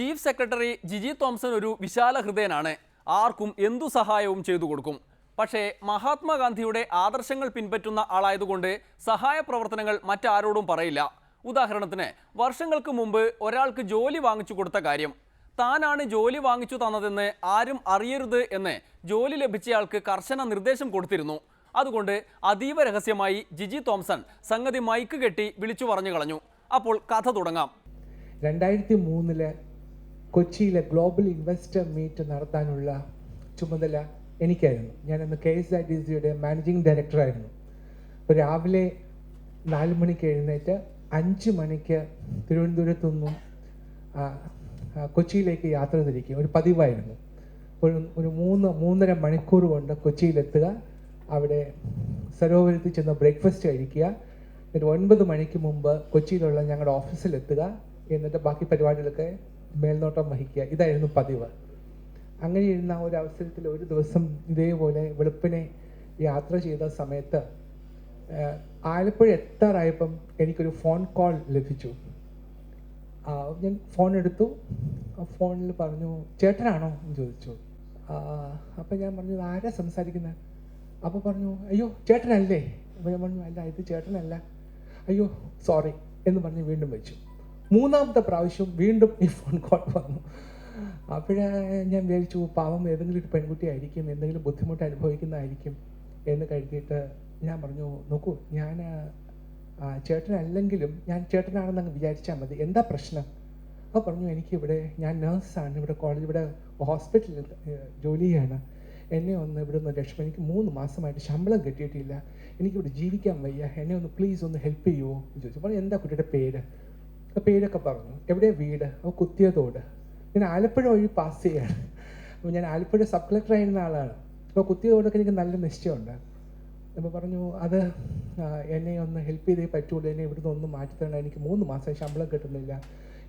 Chief secretary Jiji Thomson ഒരു വിശാല ഹൃദയനാണ്. ആർക്കും എന്തു സഹായവും ചെയ്തു കൊടുക്കും. പക്ഷേ മഹാത്മാഗാന്ധിയുടെ ആദർശങ്ങൾ പിൻപറ്റുന്ന ആളായതുകൊണ്ട് സഹായ പ്രവർത്തനങ്ങൾ മറ്റാരോടും പറയില്ല. ഉദാഹരണത്തിന് വർഷങ്ങൾക്ക് മുമ്പ് ഒരാൾക്ക് ജോലി വാങ്ങിച്ചു കൊടുത്ത കാര്യം, താനാണ് ജോലി വാങ്ങിച്ചു തന്നതെന്ന് ആരും അറിയരുത് എന്ന് ജോലി ലഭിച്ചയാൾക്ക് കർശന നിർദ്ദേശം കൊടുത്തിരുന്നു. അതുകൊണ്ട് അതീവ രഹസ്യമായി ജിജി തോംസൺ സംഗതി മൈക്ക് കെട്ടി വിളിച്ചു പറഞ്ഞു കളഞ്ഞു. അപ്പോൾ കഥ തുടങ്ങാം. 2003 കൊച്ചിയിലെ ഗ്ലോബൽ ഇൻവെസ്റ്റർ മീറ്റ് നടത്താനുള്ള ചുമതല എനിക്കായിരുന്നു. ഞാനന്ന് KSITCയുടെ മാനേജിങ് ഡയറക്ടറായിരുന്നു. അപ്പോൾ രാവിലെ 4 മണിക്ക് എഴുന്നേറ്റ് 5 മണിക്ക് തിരുവനന്തപുരത്തു നിന്നും കൊച്ചിയിലേക്ക് യാത്ര തിരിക്കുക ഒരു പതിവായിരുന്നു. ഒരു 3-3.5 മണിക്കൂർ കൊണ്ട് കൊച്ചിയിലെത്തുക, അവിടെ സരോവരത്തിൽ ചെന്ന് ബ്രേക്ക്ഫാസ്റ്റ് കഴിക്കുക, എന്നിട്ട് 9 മണിക്ക് മുമ്പ് കൊച്ചിയിലുള്ള ഞങ്ങളുടെ ഓഫീസിലെത്തുക, എന്നിട്ട് ബാക്കി പരിപാടികളൊക്കെ മേൽനോട്ടം വഹിക്കുക. ഇതായിരുന്നു പതിവ്. അങ്ങനെ ഇരുന്ന ഒരു അവസരത്തിൽ ഒരു ദിവസം ഇതേപോലെ വെളുപ്പിനെ യാത്ര ചെയ്ത സമയത്ത് ആലപ്പുഴ എത്താറായപ്പം എനിക്കൊരു ഫോൺ കോൾ ലഭിച്ചു. ഞാൻ ഫോൺ എടുത്തു. ഫോണിൽ പറഞ്ഞു, ചേട്ടനാണോ എന്ന് ചോദിച്ചു. അപ്പം ഞാൻ പറഞ്ഞു, ആരാ സംസാരിക്കുന്നത്? അപ്പോൾ പറഞ്ഞു, അയ്യോ ചേട്ടനല്ലേ? അപ്പോൾ ഞാൻ പറഞ്ഞു, അല്ല ഇത് ചേട്ടനല്ല. അയ്യോ സോറി എന്ന് പറഞ്ഞ് വീണ്ടും വെച്ചു. 3ാമത്തെ പ്രാവശ്യം വീണ്ടും ഈ ഫോൺ കോൾ വന്നു. അപ്പോഴേ ഞാൻ വിചാരിച്ചു, പാവം ഏതെങ്കിലും ഒരു പെൺകുട്ടി ആയിരിക്കും, എന്തെങ്കിലും ബുദ്ധിമുട്ട് അനുഭവിക്കുന്നതായിരിക്കും എന്ന് കരുതിയിട്ട് ഞാൻ പറഞ്ഞു, നോക്കൂ ഞാൻ ചേട്ടനല്ലെങ്കിലും ഞാൻ ചേട്ടനാണെന്ന് അങ്ങ് വിചാരിച്ചാൽ മതി, എന്താ പ്രശ്നം? അപ്പോൾ പറഞ്ഞു, എനിക്കിവിടെ ഞാൻ നേഴ്സാണ്, ഇവിടെ ഇവിടെ ഹോസ്പിറ്റലിൽ ജോലി ചെയ്യാണ്, എന്നെ ഒന്ന് ഇവിടെ ഒന്ന് രക്ഷപ്പെടും, എനിക്ക് 3 മാസമായിട്ട് ശമ്പളം കിട്ടിയിട്ടില്ല, എനിക്കിവിടെ ജീവിക്കാൻ വയ്യ, എന്നെ ഒന്ന് പ്ലീസ് ഒന്ന് ഹെൽപ്പ് ചെയ്യുമോ എന്ന് ചോദിച്ചു. അപ്പോൾ എന്താ കുട്ടിയുടെ പേര്? പേരൊക്കെ പറഞ്ഞു. എവിടെ വീട്? അപ്പോൾ കുത്തിയതോട്. ഞാൻ ആലപ്പുഴ വഴി പാസ് ചെയ്യാണ്. അപ്പോൾ ഞാൻ ആലപ്പുഴ സബ് കളക്ടർ ആയിരുന്ന ആളാണ്. അപ്പോൾ കുത്തിയതോടൊക്കെ എനിക്ക് നല്ല നിശ്ചയമുണ്ട്. അപ്പോൾ പറഞ്ഞു, അത് എന്നെ ഒന്ന് ഹെൽപ്പ് ചെയ്തേ പറ്റുള്ളൂ, എന്നെ ഇവിടുന്ന് ഒന്ന് മാറ്റി തരണം, എനിക്ക് 3 മാസം ശമ്പളം കിട്ടുന്നില്ല,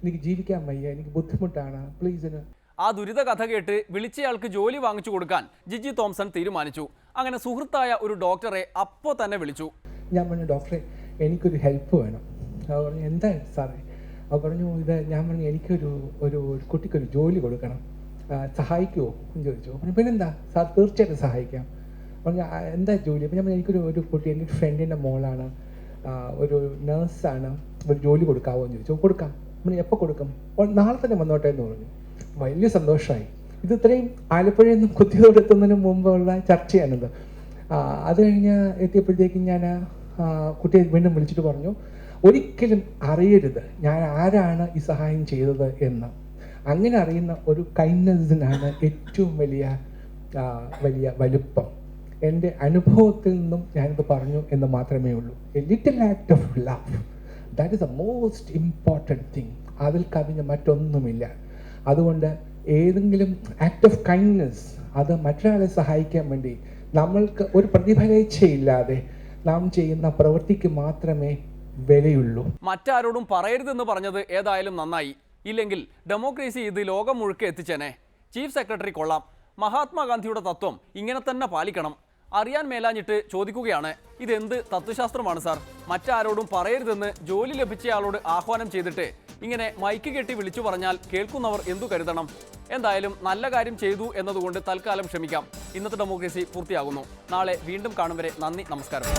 എനിക്ക് ജീവിക്കാൻ വയ്യ, എനിക്ക് ബുദ്ധിമുട്ടാണ്, പ്ലീസിന്. ആ ദുരിത കഥ കേട്ട് വിളിച്ചയാൾക്ക് ജോലി വാങ്ങിച്ചു കൊടുക്കാൻ ജിജി തോംസൺ തീരുമാനിച്ചു. അങ്ങനെ സുഹൃത്തായ ഒരു ഡോക്ടറെ അപ്പോൾ തന്നെ വിളിച്ചു. ഞാൻ പറഞ്ഞു, ഡോക്ടറെ എനിക്കൊരു ഹെൽപ്പ് വേണം. അപ്പോൾ പറഞ്ഞു, എന്താ സാറേ? അപ്പോൾ പറഞ്ഞു, ഞാൻ പറഞ്ഞു, എനിക്കൊരു കുട്ടിക്കൊരു ജോലി കൊടുക്കണം, സഹായിക്കുമോ എന്ന് ചോദിച്ചു. പറഞ്ഞു, പിന്നെന്താ സാർ, തീർച്ചയായിട്ടും സഹായിക്കാം. പറഞ്ഞു, എന്താ ജോലി? അപ്പോൾ ഞാൻ പറഞ്ഞു, എനിക്കൊരു കുട്ടി, എൻ്റെ ഒരു ഫ്രണ്ടിൻ്റെ മോളാണ്, ഒരു നേഴ്സാണ്, ഒരു ജോലി കൊടുക്കാമോ എന്ന് ചോദിച്ചു. കൊടുക്കാം. പറഞ്ഞു, എപ്പോൾ കൊടുക്കും? നാളെ തന്നെ വന്നോട്ടെ എന്ന് പറഞ്ഞു. വലിയ സന്തോഷമായി. ഇത് ഇത്രയും ആലപ്പുഴയിൽ നിന്നും കുത്തിയോടെത്തുന്നതിന് മുമ്പുള്ള ചർച്ചയാണിത്. അത് കഴിഞ്ഞ് എത്തിയപ്പോഴത്തേക്കും ഞാൻ കുട്ടിയെ വീണ്ടും വിളിച്ചിട്ട് പറഞ്ഞു, ഒരിക്കലും അറിയരുത് ഞാൻ ആരാണ് ഈ സഹായം ചെയ്തത് എന്ന്. അങ്ങനെ അറിയുന്ന ഒരു കൈൻഡ്നെസ്സിനാണ് ഏറ്റവും വലിയ വലുപ്പം. എൻ്റെ അനുഭവത്തിൽ നിന്നും ഞാനിത് പറഞ്ഞു എന്ന് മാത്രമേ ഉള്ളൂ. A little act of love, that is the most important thing. അതിൽ കവിഞ്ഞ് മറ്റൊന്നുമില്ല. അതുകൊണ്ട് ഏതെങ്കിലും ആക്ട് ഓഫ് കൈൻഡ്നെസ്, അത് മറ്റൊരാളെ സഹായിക്കാൻ വേണ്ടി നമ്മൾക്ക് ഒരു പ്രതിഫലേച്ഛയില്ലാതെ നാം ചെയ്യുന്ന പ്രവൃത്തിക്ക് മാത്രമേ വിലയുള്ളൂ. മറ്റാരോടും പറയരുതെന്ന് പറഞ്ഞത് ഏതായാലും നന്നായി. ഇല്ലെങ്കിൽ ഡെമോക്രസി ഇത് ലോകം മുഴുക്കെ എത്തിച്ചേനെ. ചീഫ് സെക്രട്ടറി കൊള്ളാം, മഹാത്മാഗാന്ധിയുടെ തത്വം ഇങ്ങനെ തന്നെ പാലിക്കണം. അറിയാൻ മേലാഞ്ഞിട്ട് ചോദിക്കുകയാണ്, ഇതെന്ത് തത്വശാസ്ത്രമാണ് സാർ? മറ്റാരോടും പറയരുതെന്ന് ജോലി ലഭിച്ചയാളോട് ആഹ്വാനം ചെയ്തിട്ട് ഇങ്ങനെ മൈക്ക് കെട്ടി വിളിച്ചു പറഞ്ഞാൽ കേൾക്കുന്നവർ എന്തു കരുതണം? എന്തായാലും നല്ല കാര്യം ചെയ്തു എന്നതുകൊണ്ട് തൽക്കാലം ക്ഷമിക്കാം. ഇന്നത്തെ ഡെമോക്രസി പൂർത്തിയാകുന്നു. നാളെ വീണ്ടും കാണും വരെ നന്ദി, നമസ്കാരം.